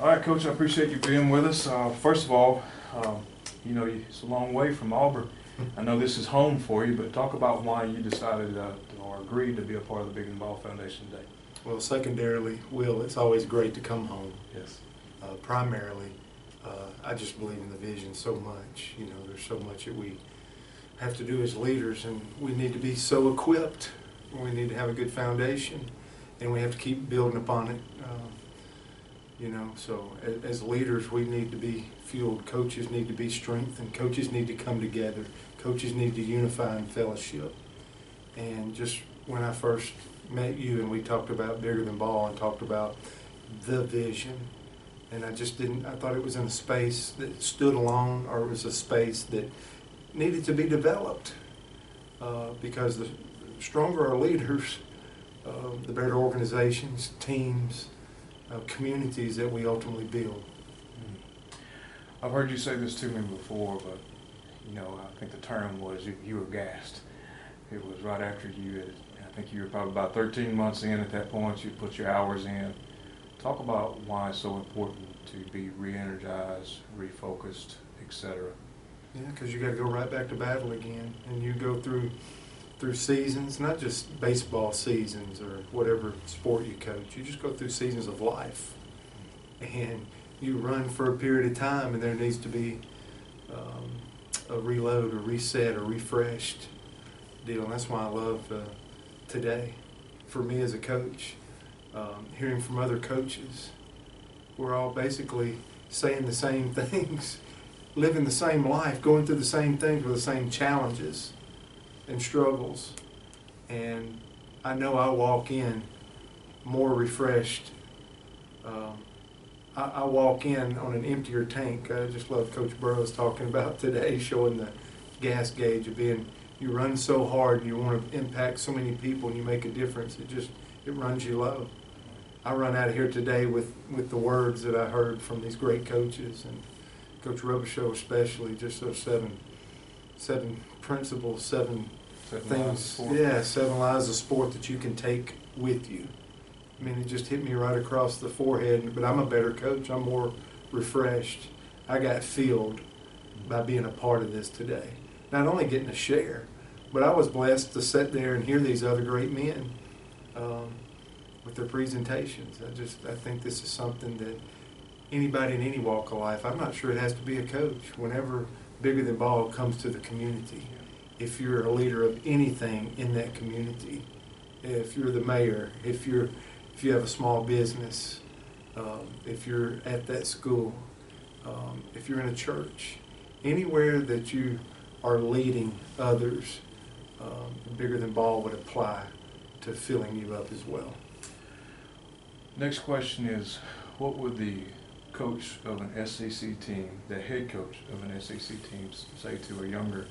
All right, Coach, I appreciate you being with us. First of all, it's a long way from Auburn. I know this is home for you, but talk about why you decided or agreed to be a part of the Bigger Than Ball Foundation today. Well, secondarily, Will, it's always great to come home. Yes. Primarily, I just believe in the vision so much. You know, there's so much that we have to do as leaders, and we need to be so equipped. We need to have a good foundation, and we have to keep building upon it. So as leaders, we need to be fueled. Coaches need to be strengthened. Coaches need to come together. Coaches need to unify in fellowship. And just when I first met you and we talked about Bigger Than Ball and talked about the vision, and I thought it was in a space that stood alone, or it was a space that needed to be developed, because the stronger our leaders, the better organizations, teams, communities that we ultimately build. I've heard you say this to me before, but I think the term was you were gassed. It was right after I think you were probably about 13 months in at that point. You put your hours in. Talk about why it's so important to be re-energized, refocused, etc. Yeah, because you got to go right back to battle again, and you go through seasons, not just baseball seasons or whatever sport you coach. You just go through seasons of life, and you run for a period of time, and there needs to be a reload or reset or refreshed deal. And that's why I love today, for me as a coach, hearing from other coaches. We're all basically saying the same things, living the same life, going through the same things with the same challenges and struggles. And I know I walk in more refreshed. I walk in on an emptier tank. I just love Coach Burroughs talking about today, showing the gas gauge of being, you run so hard and you want to impact so many people and you make a difference, it runs you low. I run out of here today with the words that I heard from these great coaches, and Coach Robichaux especially, just those seven principles, seven things, yeah, 7 lives of sport that you can take with you. I mean, it just hit me right across the forehead, but I'm a better coach. I'm more refreshed. I got filled by being a part of this today. Not only getting to share, but I was blessed to sit there and hear these other great men with their presentations. I think this is something that anybody in any walk of life, I'm not sure it has to be a coach, whenever Bigger Than Ball comes to the community, if you're a leader of anything in that community, if you're the mayor, if you have a small business, if you're at that school, if you're in a church, anywhere that you are leading others, Bigger Than Ball would apply to filling you up as well. Next question is, what would the coach of an SEC team, the head coach of an SEC team, say to a younger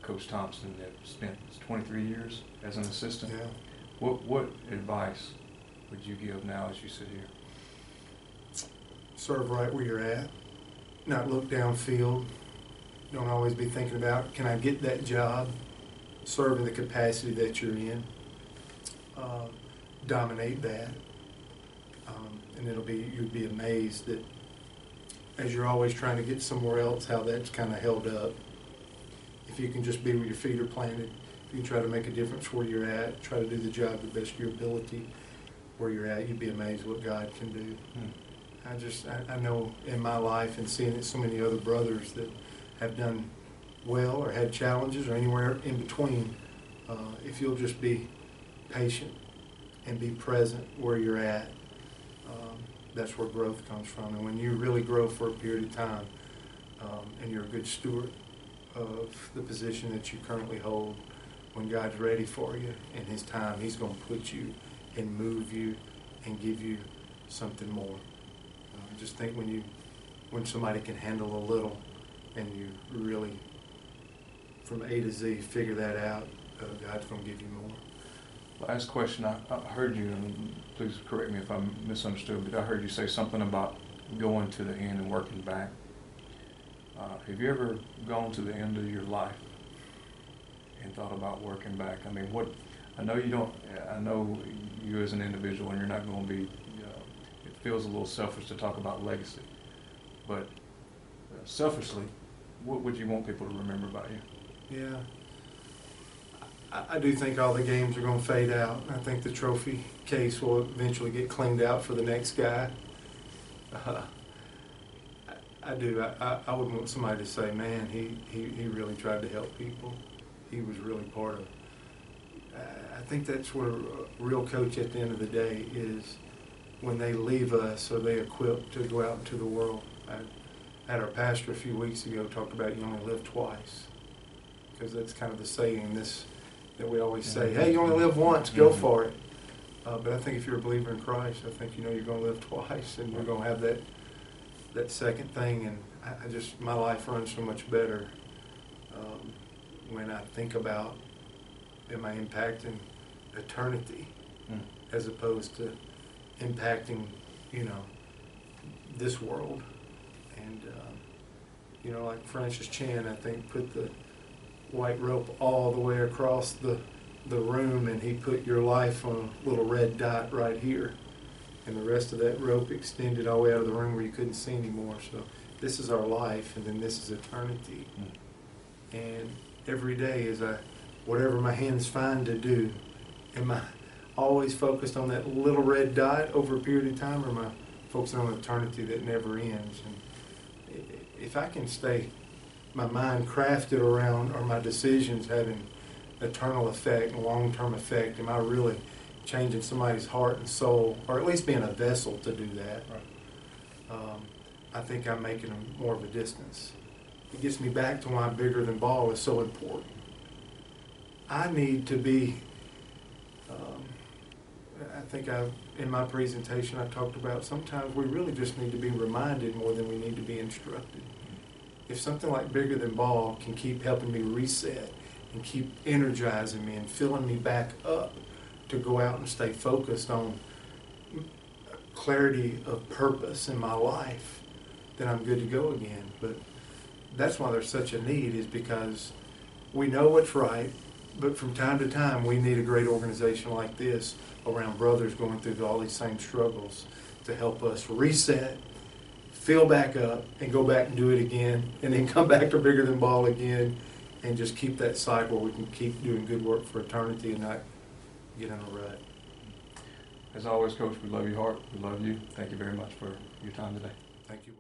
Coach Thompson that spent 23 years as an assistant? Yeah. What advice would you give now as you sit here? Serve right where you're at, not look downfield. Don't always be thinking about, can I get that job? Serve in the capacity that you're in. Dominate that. And you'd be amazed that as you're always trying to get somewhere else, how that's kind of held up. If you can just be where your feet are planted, if you can try to make a difference where you're at, try to do the job the best of your ability where you're at, you'd be amazed what God can do. I know in my life and seeing it, so many other brothers that have done well or had challenges or anywhere in between, if you'll just be patient and be present where you're at, that's where growth comes from. And when you really grow for a period of time, and you're a good steward of the position that you currently hold, when God's ready for you in His time, He's going to put you and move you and give you something more. Just think when somebody can handle a little and you really, from A to Z, figure that out, God's going to give you more. Last question. I heard you, and please correct me if I misunderstood, but I heard you say something about going to the end and working back. Have you ever gone to the end of your life and thought about working back? I mean, I know you don't. I know you as an individual, and you're not going to be feels a little selfish to talk about legacy, but selfishly, what would you want people to remember about you? Yeah. I do think all the games are going to fade out. I think the trophy case will eventually get cleaned out for the next guy. I do. I would want somebody to say, man, he really tried to help people. He was really part of it. I think that's what a real coach at the end of the day is. When they leave us, are they equipped to go out into the world? I had our pastor a few weeks ago talk about you only live twice, because that's kind of the saying that we always say, hey, you only live once, go for it. But I think if you're a believer in Christ, I think you know you're going to live twice, and you're going to have that second thing. And I just, my life runs so much better when I think about, am I impacting eternity as opposed to impacting, this world. And, like Francis Chan, I think, put the white rope all the way across the room, and he put your life on a little red dot right here. And the rest of that rope extended all the way out of the room where you couldn't see anymore. So this is our life, and then this is eternity. And every day whatever my hands find to do, am I always focused on that little red dot over a period of time, or am I focusing on eternity that never ends? And if I can stay, my mind crafted around, or my decisions having eternal effect, long-term effect, am I really changing somebody's heart and soul, or at least being a vessel to do that? Right. I think I'm making more of a distance. It gets me back to why bigger than ball is so important. I need to be, I think in my presentation I talked about sometimes we really just need to be reminded more than we need to be instructed. If something like bigger than ball can keep helping me reset and keep energizing me and filling me back up to go out and stay focused on clarity of purpose in my life, then I'm good to go again. But that's why there's such a need, is because we know what's right, but from time to time we need a great organization like this around brothers going through all these same struggles to help us reset, fill back up, and go back and do it again, and then come back to bigger than ball again, and just keep that cycle where we can keep doing good work for eternity and not get in a rut. As always, Coach, we love your heart. We love you. Thank you very much for your time today. Thank you.